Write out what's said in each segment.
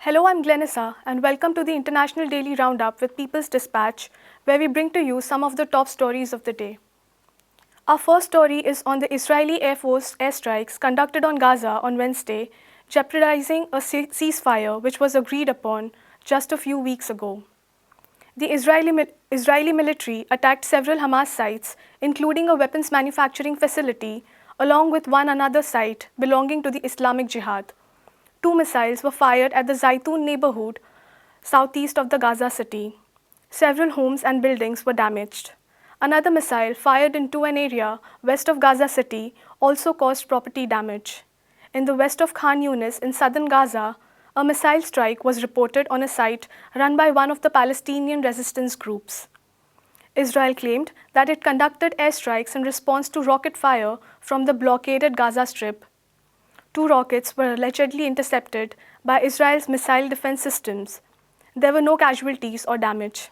Hello, I'm Glenissa, and welcome to the International Daily Roundup with People's Dispatch, where we bring to you some of the top stories of the day. Our first story is on the Israeli Air Force airstrikes conducted on Gaza on Wednesday, jeopardizing a ceasefire which was agreed upon just a few weeks ago. The Israeli military attacked several Hamas sites, including a weapons manufacturing facility, along with one another site belonging to the Islamic Jihad. 2 missiles were fired at the Zaitoun neighborhood southeast of the Gaza city. Several homes and buildings were damaged. Another missile fired into an area west of Gaza city also caused property damage. In the west of Khan Yunis in southern Gaza, a missile strike was reported on a site run by one of the Palestinian resistance groups. Israel claimed that it conducted airstrikes in response to rocket fire from the blockaded Gaza Strip. 2 rockets were allegedly intercepted by Israel's missile defense systems. There were no casualties or damage.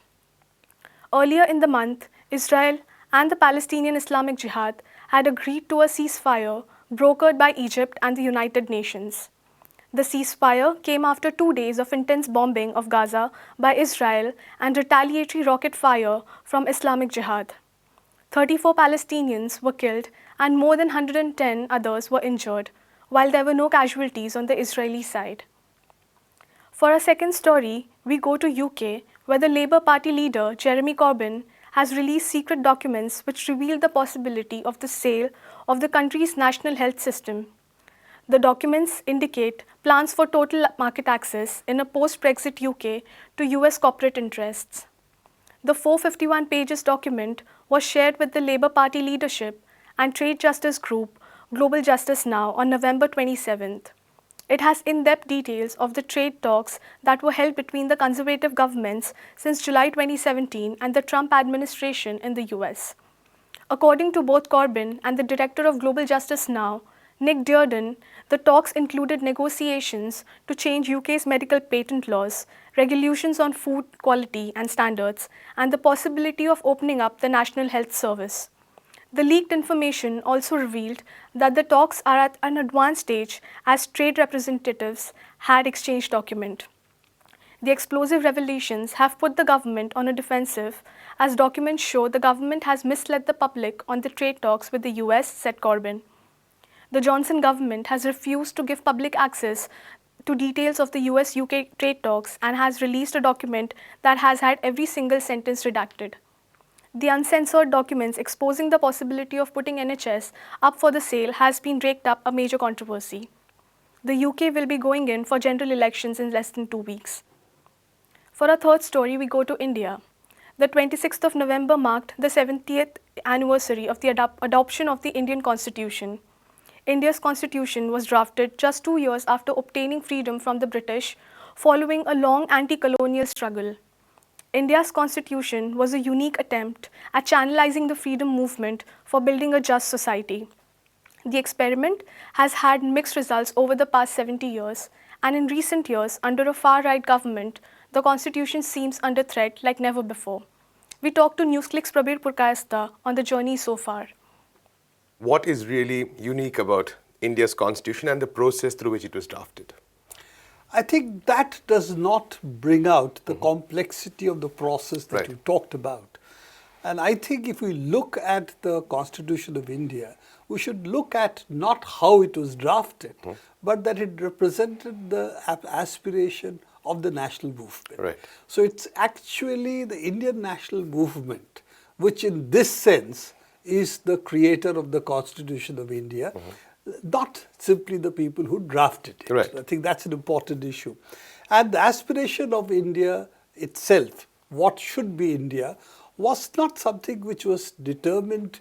Earlier in the month, Israel and the Palestinian Islamic Jihad had agreed to a ceasefire brokered by Egypt and the United Nations. The ceasefire came after 2 days of intense bombing of Gaza by Israel and retaliatory rocket fire from Islamic Jihad. 34 Palestinians were killed and more than 110 others were injured, while there were no casualties on the Israeli side. For our second story, we go to UK, where the Labour Party leader Jeremy Corbyn has released secret documents which reveal the possibility of the sale of the country's national health system. The documents indicate plans for total market access in a post-Brexit UK to US corporate interests. The 451 pages document was shared with the Labour Party leadership and trade justice group Global Justice Now on November 27th. It has in-depth details of the trade talks that were held between the conservative governments since July 2017 and the Trump administration in the US. According to both Corbyn and the director of Global Justice Now, Nick Dearden, the talks included negotiations to change UK's medical patent laws, regulations on food quality and standards, and the possibility of opening up the National Health Service. The leaked information also revealed that the talks are at an advanced stage as trade representatives had exchanged documents. The explosive revelations have put the government on a defensive, as documents show the government has misled the public on the trade talks with the US, said Corbyn. The Johnson government has refused to give public access to details of the US-UK trade talks and has released a document that has had every single sentence redacted. The uncensored documents exposing the possibility of putting NHS up for the sale has been raked up a major controversy. The UK will be going in for general elections in less than 2 weeks. For our third story, we go to India. The 26th of November marked the 70th anniversary of the adoption of the Indian Constitution. India's constitution was drafted just 2 years after obtaining freedom from the British following a long anti-colonial struggle. India's constitution was a unique attempt at channelizing the freedom movement for building a just society. The experiment has had mixed results over the past 70 years, and in recent years, under a far-right government, the constitution seems under threat like never before. We talked to NewsClick's Prabir Purkayastha on the journey so far. What is really unique about India's constitution and the process through which it was drafted? I think that does not bring out the complexity of the process that you talked about. And I think if we look at the Constitution of India, we should look at not how it was drafted, but that it represented the aspiration of the national movement. Right. So it's actually the Indian national movement, which in this sense is the creator of the Constitution of India. Not simply the people who drafted it. Right. I think that's an important issue. And the aspiration of India itself, what should be India, was not something which was determined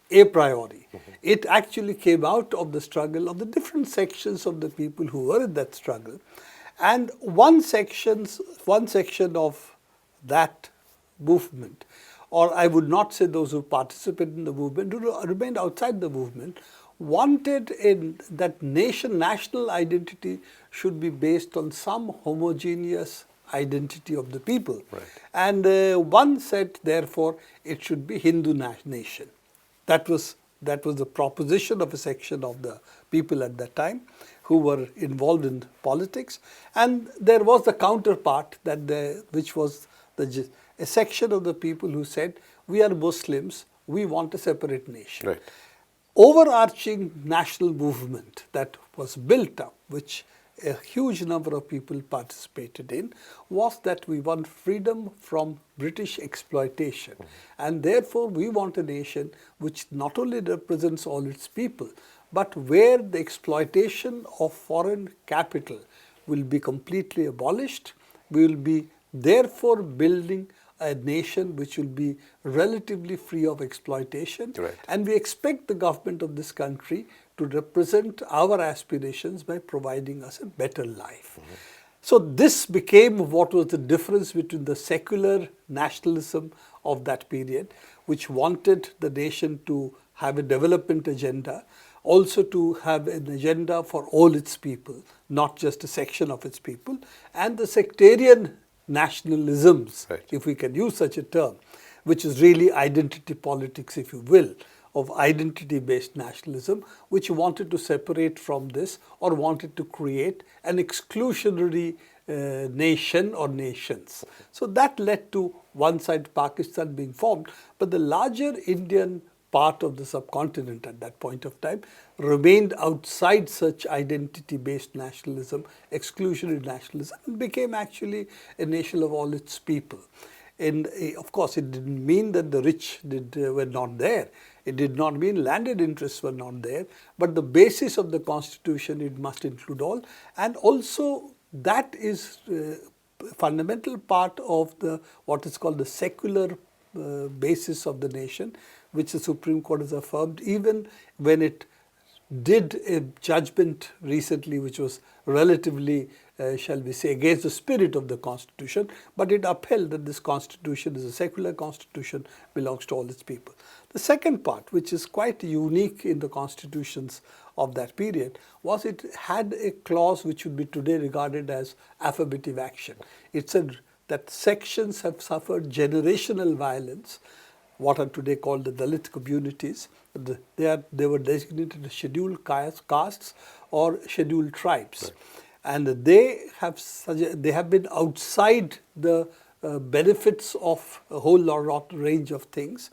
a priori. It actually came out of the struggle of the different sections of the people who were in that struggle. And one section of that movement, or I would not say those who participated in the movement, who remained outside the movement, wanted that national identity should be based on some homogeneous identity of the people. Right. And one said, therefore, it should be Hindu nation. That was the proposition of a section of the people at that time. who were involved in politics, and there was the counterpart which was a section of the people who said, we are Muslims, we want a separate nation. Right. Overarching national movement that was built up, which a huge number of people participated in, was that we want freedom from British exploitation. And therefore, we want a nation which not only represents all its people, but where the exploitation of foreign capital will be completely abolished. We will be therefore building a nation which will be relatively free of exploitation. Right. And we expect the government of this country to represent our aspirations by providing us a better life. So this became what was the difference between the secular nationalism of that period, which wanted the nation to have a development agenda, also to have an agenda for all its people, not just a section of its people, and the sectarian nationalisms, right, if we can use such a term, which is really identity politics, if you will, of identity-based nationalism, which wanted to separate from this or wanted to create an exclusionary nation or nations. So that led to one side Pakistan being formed, but the larger Indian part of the subcontinent at that point of time remained outside such identity-based nationalism, exclusionary nationalism, and became actually a nation of all its people. And of course, it didn't mean that the rich were not there. It did not mean landed interests were not there. But the basis of the constitution, it must include all. And also, that is fundamental part of what is called the secular basis of the nation, which the Supreme Court has affirmed, even when it did a judgment recently which was relatively, shall we say, against the spirit of the Constitution, but it upheld that this Constitution is a secular Constitution, belongs to all its people. The second part, which is quite unique in the constitutions of that period, was it had a clause which would be today regarded as affirmative action. It said that sections have suffered generational violence, what are today called the Dalit communities. They were designated as scheduled castes or scheduled tribes. Right. And they have been outside the benefits of a whole lot range of things,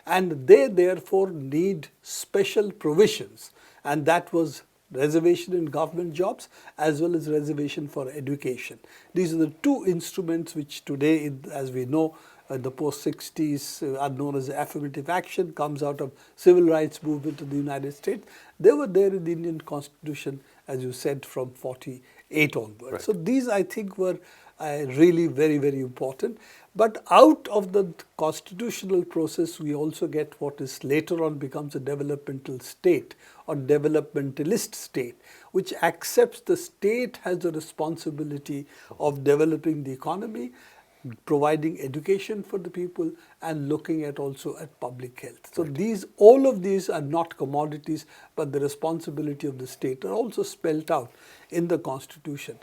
and they therefore need special provisions, and that was reservation in government jobs as well as reservation for education. These are the two instruments which today, as we know, the post-60s are known as affirmative action, comes out of civil rights movement in the United States. They were there in the Indian Constitution, as you said, from 48 onwards. Right. So these, I think, were really very, very important. But out of the constitutional process, we also get what is later on becomes a developmental state or developmentalist state, which accepts the state has the responsibility of developing the economy, providing education for the people, and looking at also at public health. So Right. all of these are not commodities, but the responsibility of the state are also spelled out in the Constitution.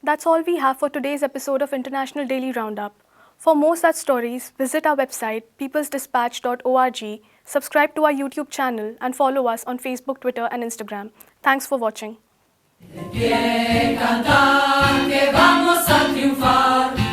That's all we have for today's episode of International Daily Roundup. For more such stories, visit our website peoplesdispatch.org, subscribe to our YouTube channel, and follow us on Facebook, Twitter, and Instagram. Thanks for watching. De pie cantar que vamos a triunfar.